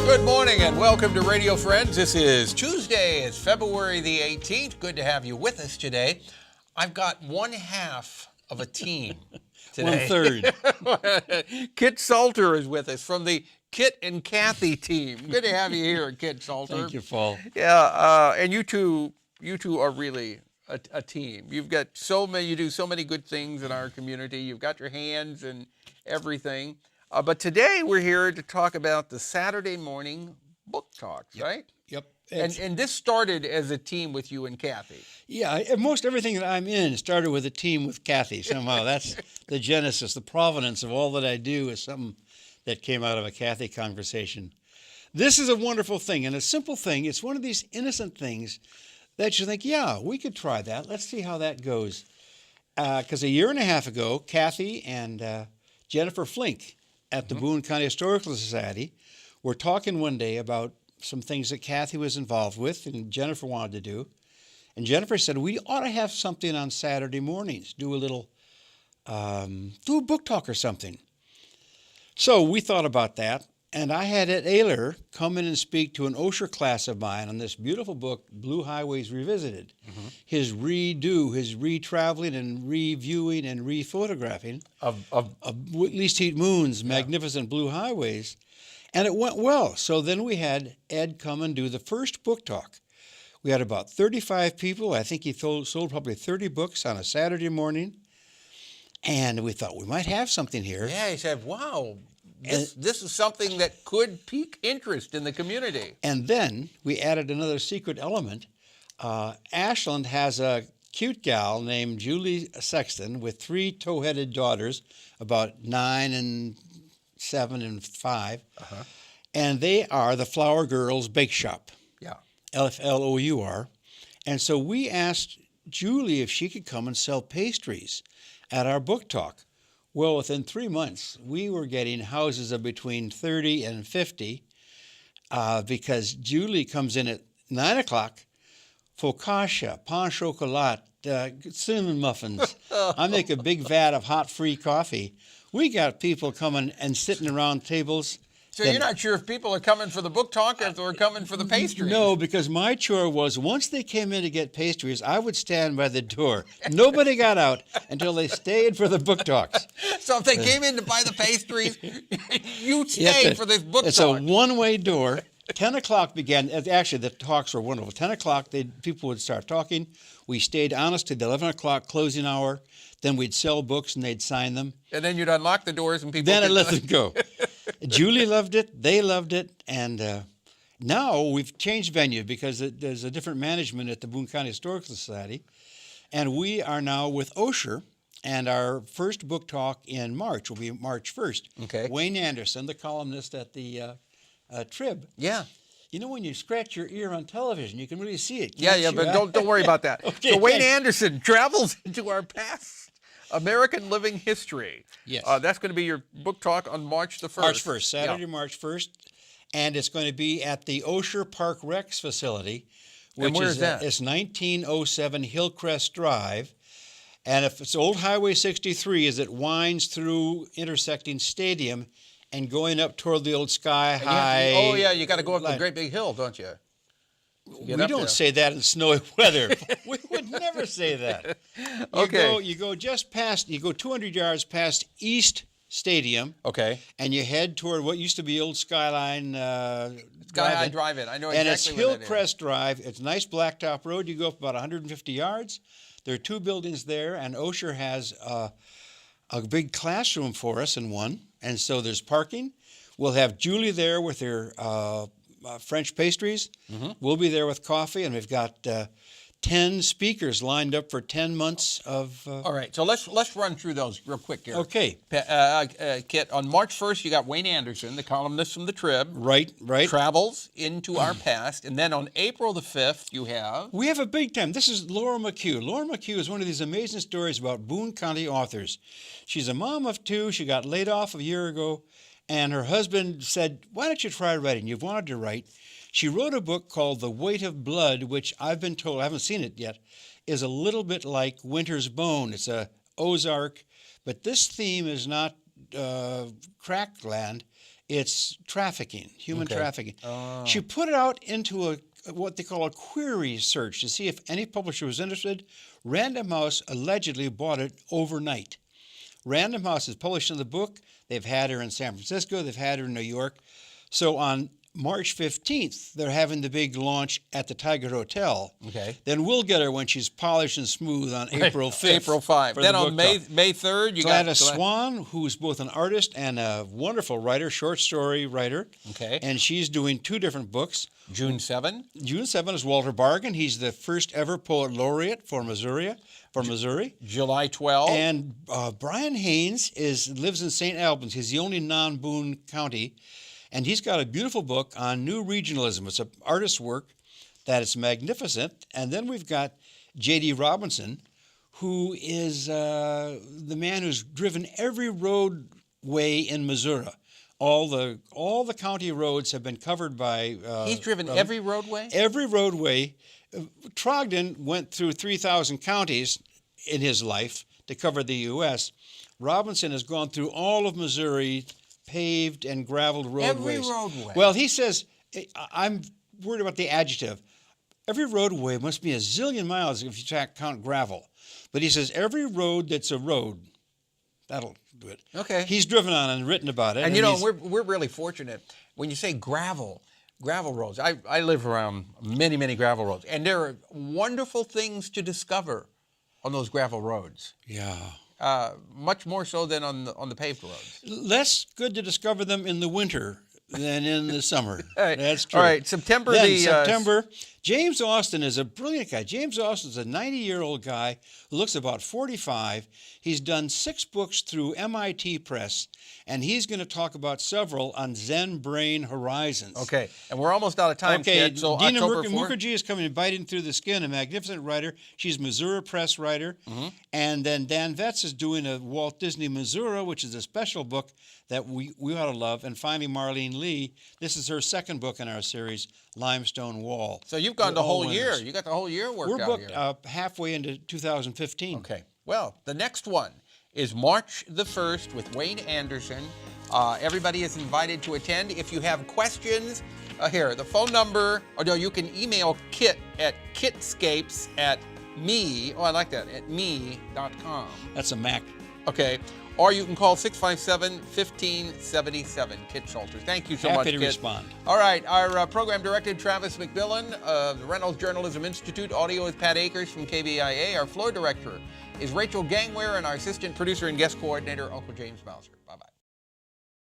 Good morning and welcome to Radio Friends. This is Tuesday. It's February the 18th. Good to have you with us today. I've got one half of a team today. 1/3. Kit Salter is with us from the Kit and Kathy team. Good to have you here, Kit Salter. Thank you, Paul. Yeah, and you two are really a team. You've got you do so many good things in our community. You've got your hands in everything. But today we're here to talk about the Saturday morning book talks, right? Yep. And this started as a team with you and Kathy. Yeah, most everything that I'm in started with a team with Kathy somehow. That's the genesis, the provenance of all that I do is something that came out of a Kathy conversation. This is a wonderful thing and a simple thing. It's one of these innocent things that you think, yeah, we could try that. Let's see how that goes. Because a year and a half ago, Kathy and Jennifer Flink at the Boone County Historical Society were talking one day about some things that Kathy was involved with and Jennifer wanted to do. And Jennifer said, we ought to have something on Saturday mornings, do a book talk or something. So we thought about that, and I had Ed Ayler come in and speak to an Osher class of mine on this beautiful book, Blue Highways Revisited. His re-traveling and reviewing and re-photographing of Least Heat Moon's magnificent Blue Highways. And it went well. So then we had Ed come and do the first book talk. We had about 35 people. I think he sold probably 30 books on a Saturday morning. And we thought we might have something here. Yeah, he said, wow, this is something that could pique interest in the community. And then we added another secret element. Ashland has a cute gal named Julie Sexton with 3 tow-headed daughters, about 9 and 7 and 5. And they are the Flower Girls Bake Shop. Yeah. Flour. And so we asked Julie if she could come and sell pastries at our book talk. Well, within 3 months, we were getting houses of between 30 and 50 because Julie comes in at 9 o'clock, focaccia, pain chocolat, cinnamon muffins. I make a big vat of hot free coffee. We got people coming and sitting around tables. So you're not sure if people are coming for the book talk or if they're coming for the pastries? No, because my chore was once they came in to get pastries, I would stand by the door. Nobody got out until they stayed for the book talks. So if they came in to buy the pastries, you stayed for this book talk. It's a one-way door. 10 o'clock began. Actually, the talks were wonderful. 10 o'clock, people would start talking. We stayed honest to the 11 o'clock closing hour. Then we'd sell books and they'd sign them. And then you'd unlock the doors and people Then I let them go. Julie loved it. They loved it. And now we've changed venue because there's a different management at the Boone County Historical Society. And we are now with Osher. And our first book talk in March will be March 1st. Okay. Wayne Anderson, the columnist at the Trib. Yeah. You know, when you scratch your ear on television, you can really see it. Yeah, but don't worry about that. Okay, so Wayne Anderson travels into our past American living history. Yes. That's going to be your book talk on March the 1st. March 1st, Saturday, March 1st. And it's going to be at the Osher Park Rex facility. And where is that? It's 1907 Hillcrest Drive. And if it's Old Highway 63 as it winds through intersecting Stadium and going up toward the old Sky High. You got to go up the great big hill, don't you? We don't say that in snowy weather. We would never say that. You go just past, you go 200 yards past East Stadium. Okay. And you head toward what used to be Old Skyline Sky Drive-In. I know exactly and it's where that is. Hillcrest Drive. It's a nice blacktop road. You go up about 150 yards. There are 2 buildings there, and Osher has a big classroom for us in one. And so there's parking. We'll have Julie there with her French pastries. We'll be there with coffee, and we've got 10 speakers lined up for 10 months of. All right, so let's run through those real quick here. Okay. Kit, on March 1st, you got Wayne Anderson, the columnist from the Trib. Right. Travels into our past. And then on April the 5th, you have... We have a big time. This is Laura McHugh. Laura McHugh is one of these amazing stories about Boone County authors. She's a mom of 2. She got laid off a year ago, and her husband said, why don't you try writing? You've wanted to write. She wrote a book called The Weight of Blood, which I've been told, I haven't seen it yet, is a little bit like Winter's Bone. It's a Ozark, but this theme is not crackland. It's trafficking, human trafficking. She put it out into what they call a query search to see if any publisher was interested. Random House allegedly bought it overnight. Random House is publishing the book. They've had her in San Francisco. They've had her in New York. So on March 15th, they're having the big launch at the Tiger Hotel. Okay. Then we'll get her when she's polished and smooth on April 5th. April 5th. Then on May 3rd, you got Gladys Swan, who's both an artist and a wonderful writer, short story writer. Okay. And she's doing 2 different books. June 7. June 7 is Walter Bargan. He's the first ever poet laureate for Missouri. July 12. And Brian Haynes lives in St. Albans. He's the only non-Boone County. And he's got a beautiful book on new regionalism. It's an artist's work that is magnificent. And then we've got J.D. Robinson, who is the man who's driven every roadway in Missouri. All the county roads have been covered by... He's driven every roadway? Every roadway. Trogdon went through 3,000 counties in his life to cover the U.S. Robinson has gone through all of Missouri, paved and graveled roadways. Every roadway? Well, he says, I'm worried about the adjective. Every roadway must be a zillion miles if you count gravel. But he says every road that's a road, that'll do it. Okay. He's driven on and written about it. And you know, we're really fortunate. When you say gravel roads, I live around many gravel roads, and there are wonderful things to discover on those gravel roads. Yeah. Much more so than on the paved roads. Less good to discover them in the winter than in the summer. All right. That's true. All right, September. James Austin is a brilliant guy. James Austin's a 90-year-old guy who looks about 45. He's done 6 books through MIT Press, and he's going to talk about several on Zen Brain Horizons. Okay, and we're almost out of time, Kid, so Dina October 4th. Mukherjee is coming and biting through the skin, a magnificent writer. She's Missouri Press writer. And then Dan Vetz is doing a Walt Disney Missouri, which is a special book that we ought to love. And finally, Marlene Lee. This is her 2nd book in our series, Limestone Wall. So you've gone the whole year. You got the whole year worked out here. We're booked halfway into 2015. Okay. Well, the next one is March the 1st with Wayne Anderson. Everybody is invited to attend. If you have questions, here, the phone number, or no, you can email Kit at kitscapes@me, oh, I like that, at me.com. That's a Mac. Okay. Or you can call 657-1577, Kit Schulter. Thank you so much, Happy to Kit. respond. All right, our program director, Travis McMillan of the Reynolds Journalism Institute. Audio is Pat Akers from KBIA. Our floor director is Rachel Gangware, and our assistant producer and guest coordinator, Uncle James Mauser. Bye-bye.